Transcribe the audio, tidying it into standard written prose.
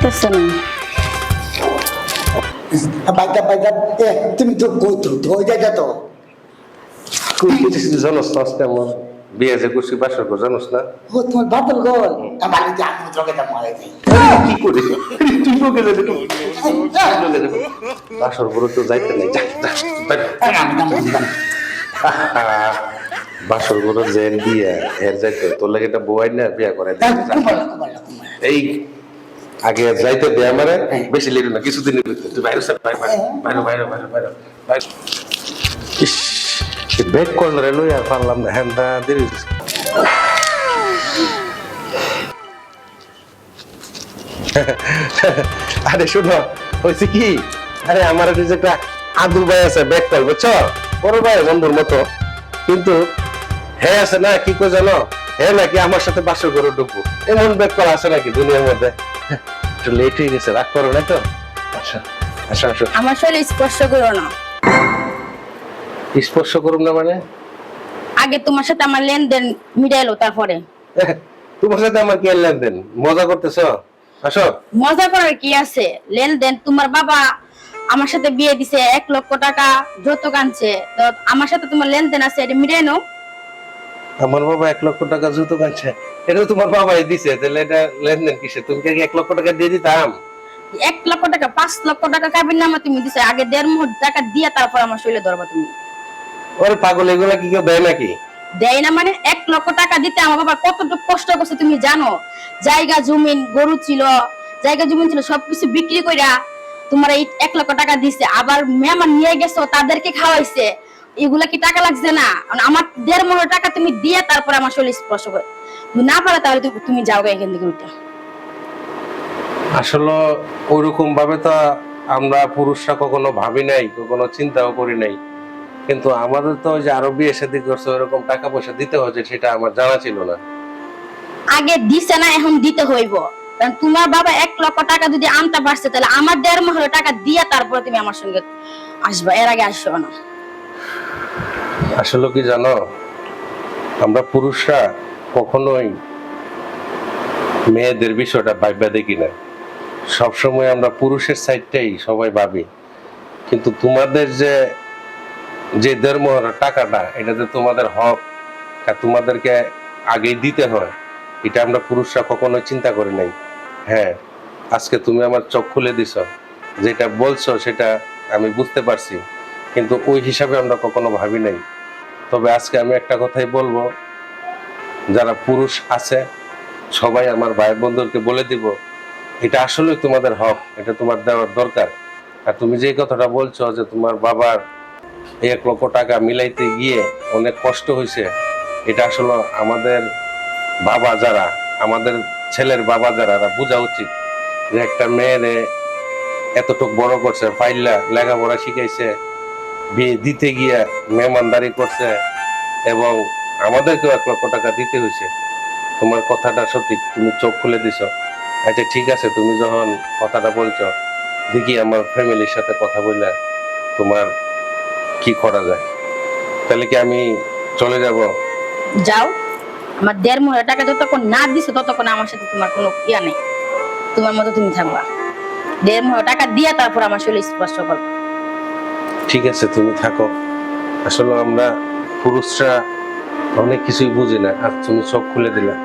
আসতেছে না। বাইটা বাইটা তুমি তো ধোয় দেখা তো জানোস না আজকে আমার বিয়ে যে করছি বাসর ঘর জানোস না? ও তোমার বাদল গল আমার যে আমি তোকে দাম মারাই দিই কি করি তুই লোকে বাসর ঘর তো যাইতে নাই আমি দাম দিলাম বাসর ঘর যে বিয়ে এর যাইতে তোর লাগে এটা বউয়াই না বিয়ে করে এই আগে যাইতে দে আমারে বেশি লেট না কিছুদিনের ভিতরে তুই বাইরে বাইরে বাইরে বাইরে বাইরে বাইরে ইস ব্যাক কর্নারে লই আর পারলাম না হ্যান্ডা দেরি আরে শুনো হয়েছে কি আরে আমার যে একটা আদুর ভাই আছে ব্যাক কল বুঝছো বড় ভাই বন্ধুর মতো কিন্তু হে আছে না কি কো জানো হে নাকি আমার সাথে বাসর ঘরে ঢুকবো এমন ব্যাক কল আছে নাকি দুনিয়ার মধ্যে একটু লেট হয়ে গেছে রাগ করো না তো আচ্ছা আচ্ছা আসো আমার শরীর স্পর্শ করো না। স্পর্শ করুন না মানে আগে তোমার সাথে আমার লেনদেন মিটাইলো, তারপরে তোমার সাথে আমার কি লেনদেন মজা করতেছো আসো মজা করার কি আছে? লেনদেন তোমার বাবা আমার সাথে বিয়ে দিছে, 1 লক্ষ টাকা যৌতুক আনছে, তো আমার সাথে তোমার লেনদেন আছে, এটা মিটাই নাও। আমার বাবা 1 লক্ষ টাকা যৌতুক আনছে এটা তোমার বাবাই দিছে তাহলে এটা লেনদেন কিসে তুমি কি 1 লক্ষ টাকা দিয়ে দিতাম 1 লক্ষ টাকা 5 লক্ষ টাকা কাবির নামা তুমি দিছে, আগে 1.5 টাকা দিয়ে তারপর আমার শরীরে ধরবা তুমি। ওরে পাগল এগুলা কি কেউ দেয় নাকি দেয় না মানে 1 লক্ষ টাকা দিতে আমার বাবা কতটুকু কষ্ট করছে তুমি জানো? জায়গা জমিন গরু ছিল, জায়গা জমিন ছিল, সবকিছু বিক্রি কইরা তোমার এই 1 লক্ষ টাকা দিছে, আবার মেহমান নিয়ে গেছো তাদেরকে খাওয়াইছে, এগুলা কি টাকা লাগছে না? আমার 1.5 টাকা তুমি দিয়ে তারপর আমার শরীর স্পর্শ করে না পারে, তাহলে তুমি যাও এখান থেকে উঠে। আসলে ওইরকম ভাবে তো আমরা পুরুষরা কখনো ভাবি নাই কখনো চিন্তাও করি নাই কিন্তু আমাদের তো যে আরো বিয়ে শাদী করছে ওইরকম টাকা পয়সা দিতে হচ্ছে সেটা আমার জানা ছিল না আগে দিছে না, এখন দিতে হইব, কারণ তোমার বাবা 1 লক্ষ টাকা যদি আনতে পারছে তাহলে আমার 1.5 টাকা দিয়ে তারপরে তুমি আমার সঙ্গে আসবা, এর আগে আসবে না। আসলে কি জানো আমরা পুরুষরা কখনোই মেয়েদের বিষয়টা ভাববা দেখি না সবসময় আমরা পুরুষের সাইডটাই সবাই ভাবি কিন্তু তোমাদের যে 1.5 টাকাটা এটাতে তোমাদের হক আর তোমাদেরকে আগেই দিতে হয় এটা আমরা পুরুষরা কখনোই চিন্তা করি নাই হ্যাঁ আজকে তুমি আমার চোখ খুলে দিছ যেটা বলছো সেটা আমি বুঝতে পারছি কিন্তু ওই হিসাবে আমরা কখনো ভাবি নাই তবে আজকে আমি একটা কথাই বলবো যারা পুরুষ আছে সবাই আমার ভাই বন্ধুদেরকে বলে দিব এটা আসলে তোমাদের হক এটা তোমার দেওয়ার দরকার আর তুমি যে কথাটা বলছো যে তোমার বাবার 1 লক্ষ টাকা মিলাইতে গিয়ে অনেক কষ্ট হয়েছে এটা আসলে আমাদের বাবা যারা আমাদের ছেলের বাবা যারা বোঝা উচিত যে একটা মেয়েরে এতটুকু বড় করছে পাইলা লেখাপড়া শিখাইছে বিয়ে দিতে গিয়ে মেহমানদারি করছে এবং আমাদেরকেও 1 লক্ষ টাকা দিতে হয়েছে তোমার কথাটা সত্যি তুমি চোখ খুলে দিছো আচ্ছা ঠিক আছে তুমি যখন কথাটা বলছো দেখি আমার ফ্যামিলির সাথে কথা বললে তোমার কি করা যায় তাহলে কি আমি চলে যাব যাও, আমার 1.5 টাকা যতক্ষণ না দিছো ততক্ষণ আমার সাথে তোমার কোনো ইয়া নেই, তোমার মতো তুমি থাকবা। 1.5 টাকা দিয়ে তারপর আমার শরীর স্পর্শ করবা। ঠিক আছে তুমি থাকো আসলে আমরা পুরুষরা অনেক কিছুই বুঝি না আর তুমি চোখ খুলে দিলা